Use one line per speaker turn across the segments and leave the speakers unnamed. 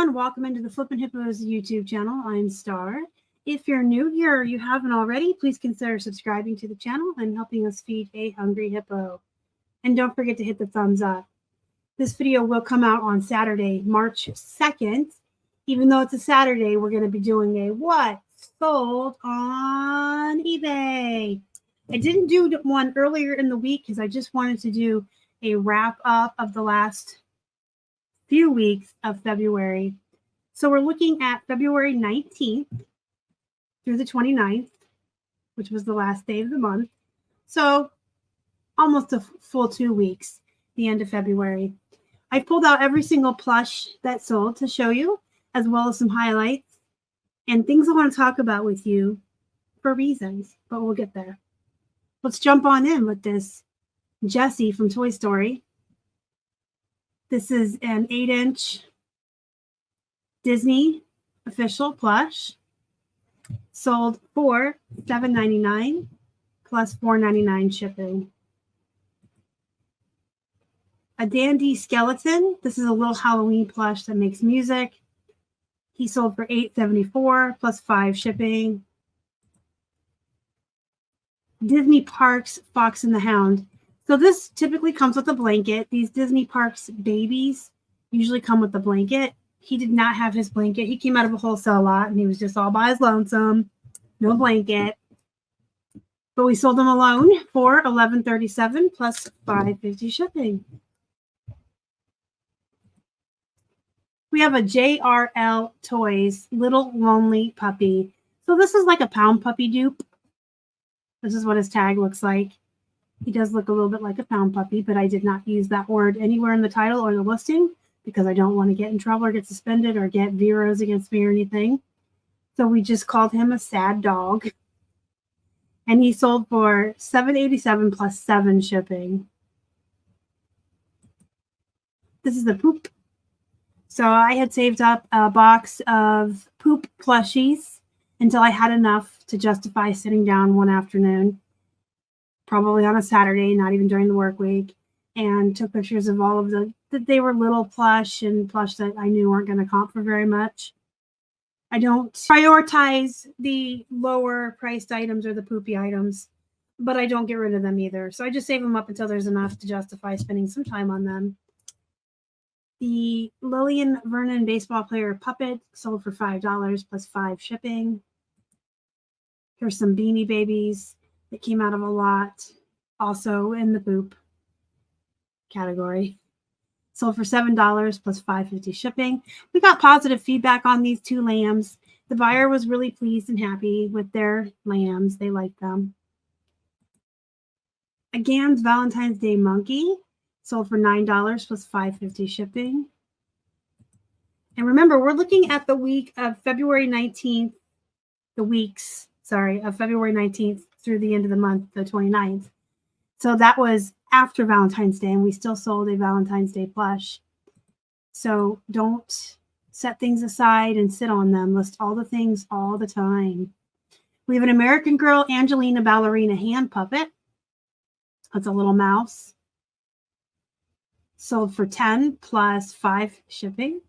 everyone. Welcome into the Flippin' Hippos YouTube channel. I'm Star. If you're new here or you haven't already, please consider subscribing to the channel and helping us feed a hungry hippo. And don't forget to hit the thumbs up. This video will come out on Saturday, March 2nd. Even though it's a Saturday, we're going to be doing a what sold on eBay. I didn't do one earlier in the week because I just wanted to do a wrap up of the last few weeks of February. So we're looking at February 19th through the 29th, which was the last day of the month. So almost a full 2 weeks, the end of February. I pulled out every single plush that sold to show you, as well as some highlights and things I want to talk about with you for reasons, but we'll get there. Let's jump on in with this Jessie from Toy Story. This is an 8-inch Disney official plush, sold for $7.99 plus $4.99 shipping. A Dandy Skeleton. This is a little Halloween plush that makes music. He sold for $8.74 plus $5 shipping. Disney Parks Fox and the Hound. So this typically comes with a blanket. These Disney Parks babies usually come with a blanket. He did not have his blanket. He came out of a wholesale lot and he was just all by his lonesome. No blanket. But we sold them alone for $11.37 plus $5.50 shipping. We have a JRL Toys Little Lonely Puppy. So this is like a pound puppy dupe. This is what his tag looks like. He does look a little bit like a pound puppy, but I did not use that word anywhere in the title or the listing because I don't want to get in trouble or get suspended or get veros against me or anything. So we just called him a sad dog. And he sold for $7.87 plus $7 shipping. This is the Poop. So I had saved up a box of Poop plushies until I had enough to justify sitting down one afternoon, probably on a Saturday, not even during the work week, and took pictures of all of that they were little plush and plush that I knew weren't going to comp for very much. I don't prioritize the lower priced items or the poopy items, but I don't get rid of them either. So I just save them up until there's enough to justify spending some time on them. The Lillian Vernon baseball player puppet sold for $5 plus $5 shipping. Here's some Beanie Babies that came out of a lot, also in the poop category. Sold for $7 plus $5.50 shipping. We got positive feedback on these two lambs. The buyer was really pleased and happy with their lambs. They liked them. A Gans Valentine's Day monkey sold for $9 plus $5.50 shipping. And remember, we're looking at the week of February 19th, of February 19th through the end of the month, the 29th. So that was after Valentine's Day, and we still sold a Valentine's Day plush. So don't set things aside and sit on them. List all the things all the time. We have an American Girl Angelina Ballerina hand puppet. That's a little mouse. Sold for $10 plus $5 shipping.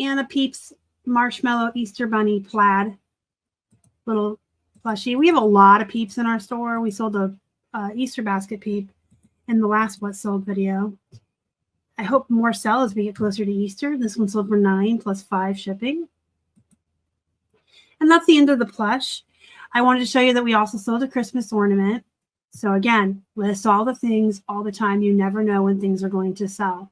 And a Peeps Marshmallow Easter Bunny plaid little plushie. We have a lot of Peeps in our store. We sold a Easter basket Peep in the last What Sold video. I hope more sell as we get closer to Easter. This one sold for $9 plus $5 shipping. And that's the end of the plush. I wanted to show you that we also sold a Christmas ornament. So again, list all the things all the time. You never know when things are going to sell.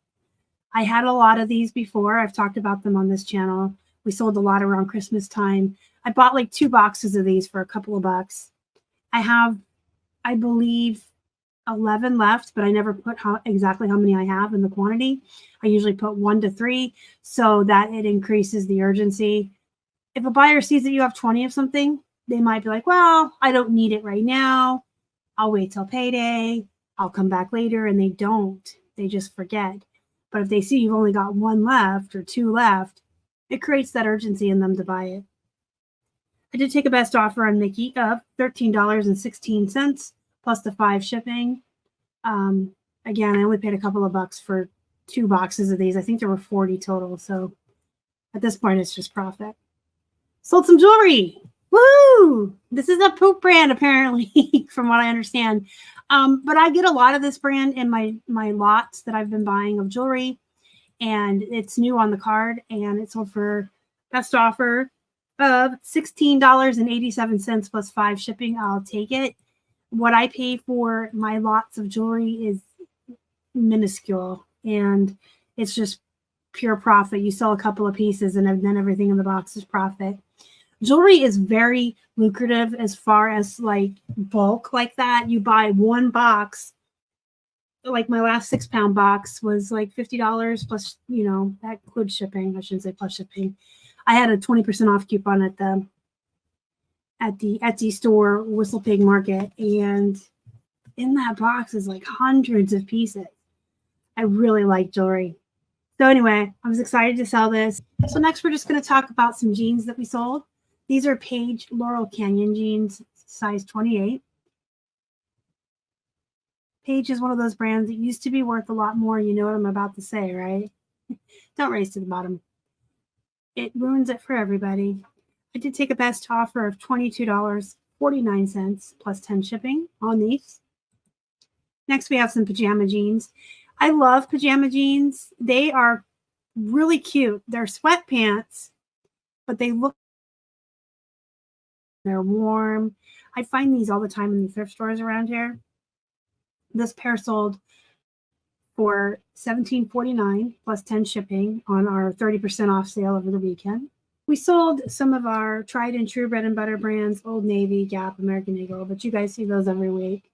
I had a lot of these before. I've talked about them on this channel. We sold a lot around Christmas time. I bought like 2 boxes of these for a couple of bucks. I have, I believe, 11 left, but I never put exactly how many I have in the quantity. I usually put 1 to 3 so that it increases the urgency. If a buyer sees that you have 20 of something, they might be like, well, I don't need it right now. I'll wait till payday. I'll come back later. And they don't. They just forget. But if they see you've only got 1 left or 2 left, it creates that urgency in them to buy it. I did take a best offer on Mickey of $13.16 plus the $5 shipping. Again, I only paid a couple of bucks for 2 boxes of these. I think there were 40 total. So at this point, it's just profit. Sold some jewelry. Woo! This is a poop brand, apparently, from what I understand. But I get a lot of this brand in my lots that I've been buying of jewelry. And it's new on the card. And it sold for best offer of $16.87 plus 5 shipping. I'll take it. What I pay for my lots of jewelry is minuscule. And it's just pure profit. You sell a couple of pieces and then everything in the box is profit. Jewelry is very lucrative as far as like bulk like that. You buy one box, like my last 6-pound box was like $50 plus, you know, that includes shipping. I shouldn't say plus shipping. I had a 20% off coupon at the Etsy store, Whistle Pig Market, and in that box is like hundreds of pieces. I really like jewelry. So anyway, I was excited to sell this. So next we're just going to talk about some jeans that we sold. These are Paige Laurel Canyon jeans, size 28. Paige is one of those brands that used to be worth a lot more. You know what I'm about to say, right? Don't race to the bottom. It ruins it for everybody. I did take a best offer of $22.49 plus 10 shipping on these. Next, we have some pajama jeans. I love pajama jeans. They are really cute. They're sweatpants, but they're warm. I find these all the time in the thrift stores around here. This pair sold for $17.49 plus 10 shipping on our 30% off sale over the weekend. We sold some of our tried and true bread and butter brands, Old Navy, Gap, American Eagle, but you guys see those every week.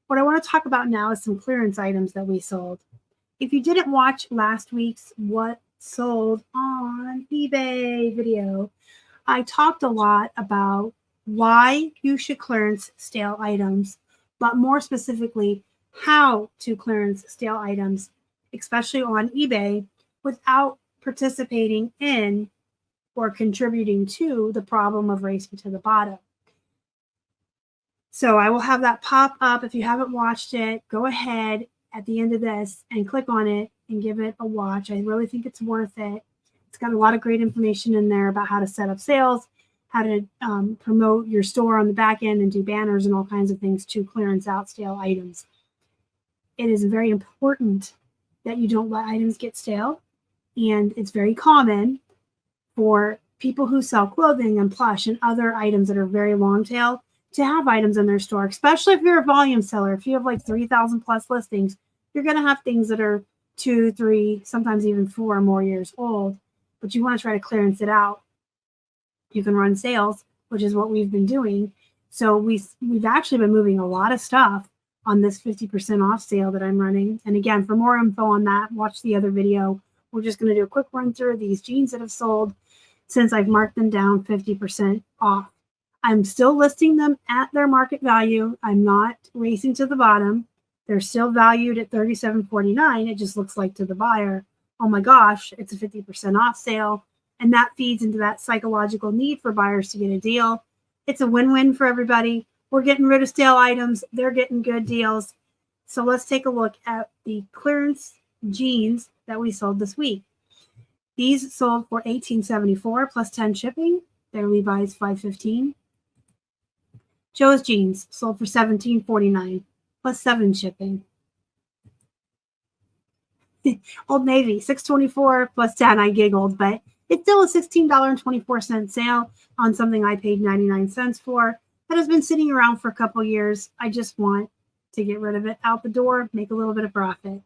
What I want to talk about now is some clearance items that we sold. If you didn't watch last week's What Sold on eBay video, I talked a lot about why you should clearance stale items, but more specifically, how to clearance stale items, especially on eBay, without participating in or contributing to the problem of racing to the bottom. So I will have that pop up. If you haven't watched it, go ahead at the end of this and click on it and give it a watch. I really think it's worth it. It's got a lot of great information in there about how to set up sales, how to promote your store on the back end and do banners and all kinds of things to clearance out stale items. It is very important that you don't let items get stale. And it's very common for people who sell clothing and plush and other items that are very long tail to have items in their store, especially if you're a volume seller. If you have like 3,000 plus listings, you're going to have things that are 2, 3, sometimes even 4 or more years old, but you want to try to clearance it out. You can run sales, which is what we've been doing. So we've actually been moving a lot of stuff on this 50% off sale that I'm running. And again, for more info on that, watch the other video. We're just going to do a quick run through of these jeans that have sold since I've marked them down 50% off. I'm still listing them at their market value. I'm not racing to the bottom. They're still valued at $37.49. It just looks like to the buyer, oh my gosh, it's a 50% off sale. And that feeds into that psychological need for buyers to get a deal. It's a win-win for everybody. We're getting rid of stale items. They're getting good deals. So let's take a look at the clearance jeans that we sold this week. These sold for $18.74 plus 10 shipping. They're Levi's $5.15. Joe's jeans sold for $17.49 plus 7 shipping. Old Navy $6.24 plus 10. I giggled, but it's still a $16.24 sale on something I paid 99 cents for that has been sitting around for a couple years. I just want to get rid of it out the door, make a little bit of profit.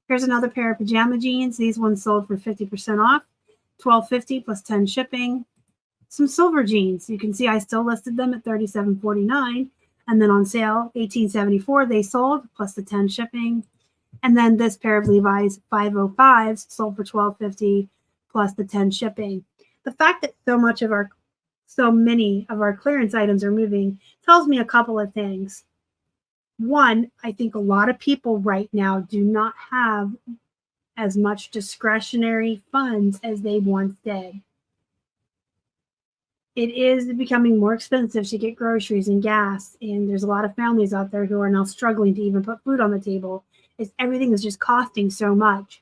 Here's another pair of pajama jeans. These ones sold for 50% off, $12.50 plus 10 shipping. Some silver jeans. You can see I still listed them at $37.49, and then on sale, $18.74 they sold plus the 10 shipping. And then this pair of Levi's 505s sold for $12.50 plus the 10 shipping. The fact that so many of our clearance items are moving tells me a couple of things. One, I think a lot of people right now do not have as much discretionary funds as they once did. It is becoming more expensive to get groceries and gas, and there's a lot of families out there who are now struggling to even put food on the table. Everything is just costing so much.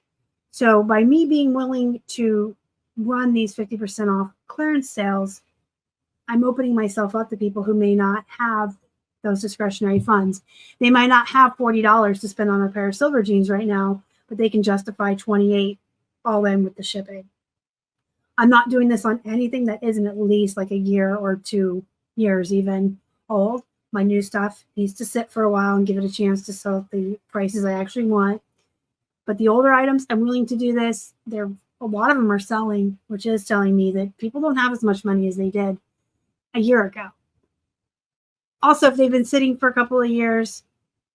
So by me being willing to run these 50% off clearance sales, I'm opening myself up to people who may not have those discretionary funds. They might not have $40 to spend on a pair of silver jeans right now, but they can justify $28 all in with the shipping. I'm not doing this on anything that isn't at least like a year or 2 years even old. My new stuff needs to sit for a while and give it a chance to sell at the prices I actually want. But the older items, I'm willing to do this. A lot of them are selling, which is telling me that people don't have as much money as they did a year ago. Also, if they've been sitting for a couple of years,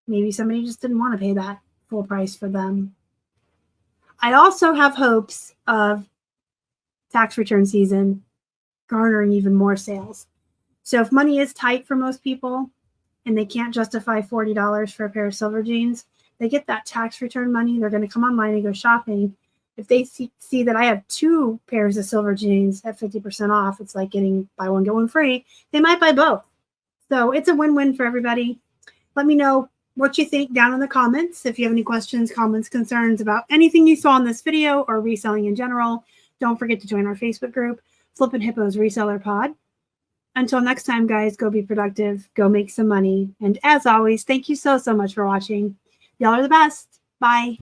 maybe somebody just didn't want to pay that full price for them. I also have hopes of tax return season garnering even more sales. So if money is tight for most people and they can't justify $40 for a pair of silver jeans, they get that tax return money. They're going to come online and go shopping. If they see that I have 2 pairs of silver jeans at 50% off, it's like getting buy one, get one free. They might buy both. So it's a win-win for everybody. Let me know what you think down in the comments. If you have any questions, comments, concerns about anything you saw in this video or reselling in general, don't forget to join our Facebook group, Flippin' Hippos Reseller Pod. Until next time, guys, go be productive, go make some money. And as always, thank you so much for watching. Y'all are the best. Bye.